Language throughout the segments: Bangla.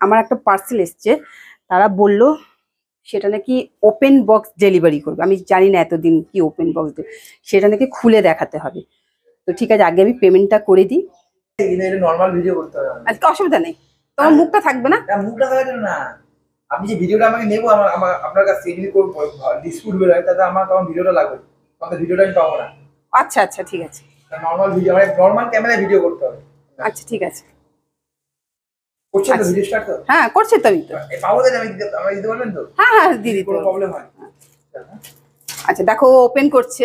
আমার একটা পার্সেল এসছে, তারা বলল সেটা নাকি ওপেন বক্স ডেলিভারি করবে। আমি জানি না এতদিন কি ওপেন বক্স, সেটা নাকি খুলে দেখাতে হবে। তো ঠিক আছে, আগে আমি পেমেন্টটা করে দিই। নরমাল ভিডিও করতে হবে, আজকে অসুবিধা নেই, তোমার মুখটা থাকবে না। মুখটা থাকবে না। আপনি যে ভিডিওটা আমাকে নেবো আপনার কাছ থেকে যদি ডিসপিউট বের হয় তাহলে আমার তখন ভিডিওটা লাগবে, তখন ভিডিওটা আমি পাবো না। আচ্ছা আচ্ছা ঠিক আছে, নরমাল ভিডিও মানে নরমাল ক্যামেরায় ভিডিও করতে হবে। আচ্ছা ঠিক আছে। করছেন তো ভিডিও স্টার্ট? তো হ্যাঁ করছি তো, আমি তো পাবো তো, আমি দিতে পারবেন তো? হ্যাঁ হ্যাঁ দিদি, কোনো প্রবলেম হয়? আচ্ছা দেখো, ওপেন করছে,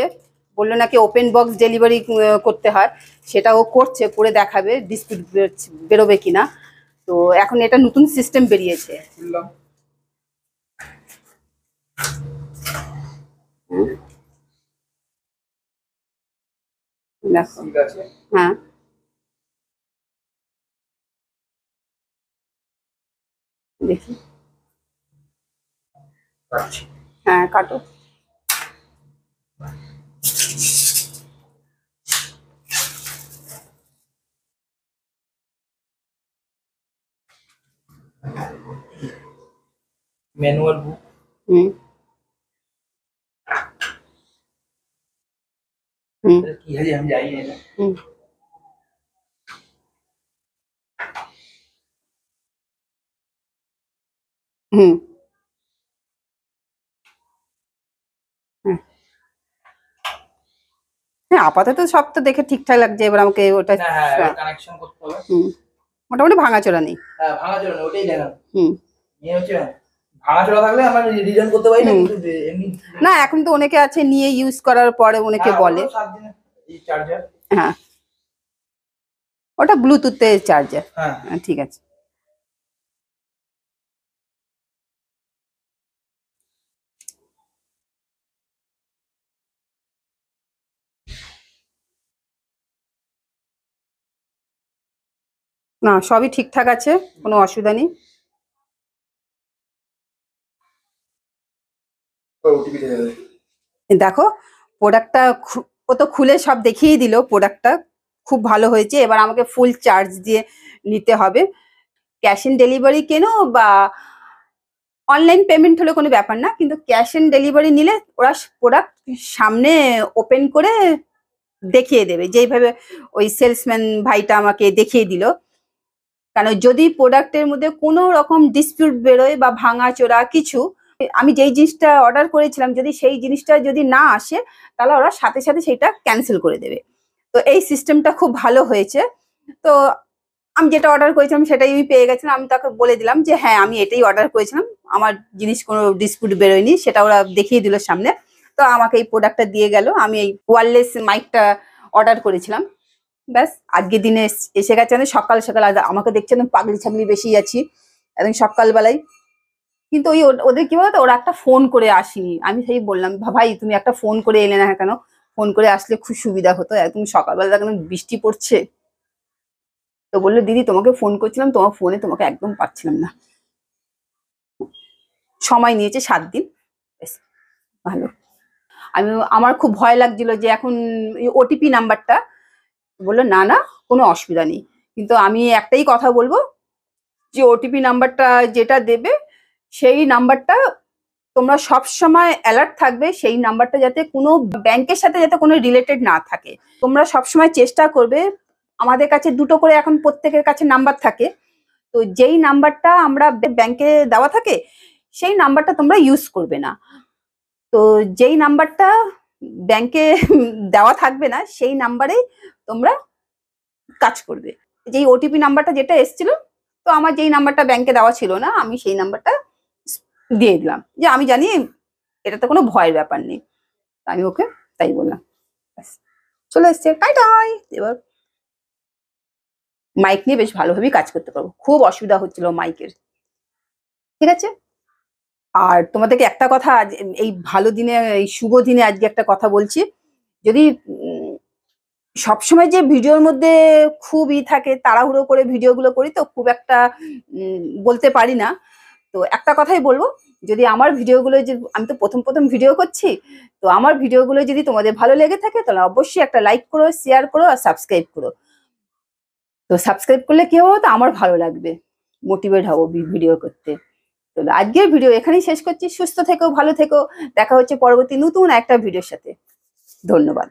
বললো নাকি ওপেন বক্স ডেলিভারি করতে হয়, সেটা ও করছে, করে দেখাবে ডিসপিউট বেরোবে কিনা। তো এখন এটা নতুন সিস্টেম বেরিয়েছে। হ্যাঁ দেখি, হ্যাঁ কাটো। ম্যানুয়াল বুক। কি আছে আমি জানি না। হ্যাঁ আপাতত সব তো দেখে ঠিকঠাক লাগছে, এবার আমাকে ওটা কানেকশন করতে হবে। মোটামুটি ভাঙাচোরা নেই। হ্যাঁ ভাঙাচোরা নেই, ওটাই দেখান। নিয়ে হচ্ছে ভাঙাচোরা থাকলে আমরা রিটার্ন করতে পারি না, কিন্তু এমনি না এখন তো অনেকে আছে নিয়ে ইউজ করার পরে অনেকে বলে। এই চার্জার, হ্যাঁ ওটা ব্লুটুথের চার্জার। হ্যাঁ ঠিক আছে। না সবই ঠিকঠাক আছে, কোনো অসুবিধা নেই। দেখো প্রোডাক্টটা ও তো খুলে সব দেখিয়ে দিল, প্রোডাক্টটা খুব ভালো হয়েছে। এবার আমাকে ফুল চার্জ দিয়ে নিতে হবে। ক্যাশ অন ডেলিভারি কেন বা অনলাইন পেমেন্ট হলে কোনো ব্যাপার না, কিন্তু ক্যাশ অন ডেলিভারি নিলে ওরা প্রোডাক্ট সামনে ওপেন করে দেখিয়ে দেবে, যেইভাবে ওই সেলসম্যান ভাইটা আমাকে দেখিয়ে দিল। কারণ যদি প্রোডাক্টের মধ্যে কোনো রকম ডিসপিউট বেরোয় বা ভাঙাচোরা কিছু, আমি যেই জিনিসটা অর্ডার করেছিলাম যদি সেই জিনিসটা যদি না আসে, তাহলে ওরা সাথে সাথে সেইটা ক্যান্সেল করে দেবে। তো এই সিস্টেমটা খুব ভালো হয়েছে। তো আমি যেটা অর্ডার করেছিলাম সেটাই আমি পেয়ে গেছিলাম। আমি তাকে বলে দিলাম যে হ্যাঁ আমি এটাই অর্ডার করেছিলাম, আমার জিনিস কোনো ডিসপিউট বেরোয়নি, সেটা ওরা দেখিয়ে দিল সামনে। তো আমাকে এই প্রোডাক্টটা দিয়ে গেল। আমি এই ওয়্যারলেস মাইকটা অর্ডার করেছিলাম, ব্যাস আজকের দিনে এসে গেছে। আমি সকাল সকাল আমাকে দেখছি একদম পাগলি ছাগলি বেশি আছি একদম সকালবেলায়। কিন্তু ওই ওদের কি বলতো, ওরা একটা ফোন করে আসেনি। আমি সেই বললাম ভাই তুমি একটা ফোন করে এলে না কেন, ফোন করে আসলে খুব সুবিধা হতো, একদম সকালবেলা একদম বৃষ্টি পড়ছে। তো বললো দিদি তোমাকে ফোন করছিলাম, তোমার ফোনে তোমাকে একদম পাচ্ছিলাম না। সময় নিয়েছে 7 দিন, বেশ ভালো। আমার খুব ভয় লাগছিল যে এখন ওটিপি নাম্বারটা, বললো না না কোনো অসুবিধা নেই, কিন্তু আমি একটাই কথা বলবো যে ওটিপি নাম্বারটা যেটা দেবে সেই নাম্বারটা তোমরা সব সময় অ্যালার্ট থাকবে, সেই নাম্বারটা যাতে কোনো ব্যাংকের সাথে যাতে কোনো রিলেটেড না থাকে। তোমরা সব সময় চেষ্টা করবে, আমাদের কাছে 2টো করে এখন প্রত্যেকের কাছে নাম্বার থাকে, তো যেই নাম্বারটা আমরা ব্যাংকে দেওয়া থাকে সেই নাম্বারটা তোমরা ইউজ করবে না। তো যেই নাম্বারটা ব্যাংকে দেওয়া থাকবে না সেই নাম্বারেই তোমরা কাজ করবে। যেই ওটিপি নাম্বারটা যেটা এসেছিল, তো আমার যেই নাম্বারটা ব্যাংকে দেওয়া ছিল না আমি সেই নাম্বারটা দিয়ে দিলাম, যে আমি জানি এটাতে কোনো ভয়ের ব্যাপার নেই। আমি ওকে তাই বললাম, চলে এসছে টাই টাই। এবার মাইক নিয়ে বেশ ভালোভাবেই কাজ করতে পারবো, খুব অসুবিধা হচ্ছিল মাইকের। ঠিক আছে। আর তোমাদেরকে একটা কথা, আজ এই ভালো দিনে, এই শুভ দিনে আজকে একটা কথা বলছি। যদি সবসময় যে ভিডিওর মধ্যে খুব থাকে, তাড়াহুড়ো করে ভিডিওগুলো করি তো খুব একটা বলতে পারি না। তো একটা কথাই বলবো, যদি আমার ভিডিওগুলো, যে আমি তো প্রথম প্রথম ভিডিও করছি, তো আমার ভিডিওগুলো যদি তোমাদের ভালো লেগে থাকে তাহলে অবশ্যই একটা লাইক করো, শেয়ার করো আর সাবস্ক্রাইব করো। তো সাবস্ক্রাইব করলে কি হবে, তো আমার ভালো লাগবে। মোটিভেট হব ভিডিও করতে। তো আজকের ভিডিও এখানেই শেষ করছি। সুস্থ থেকো, ভালো থেকো, দেখা হচ্ছে পরবর্তী নতুন একটা ভিডিওর সাথে। ধন্যবাদ।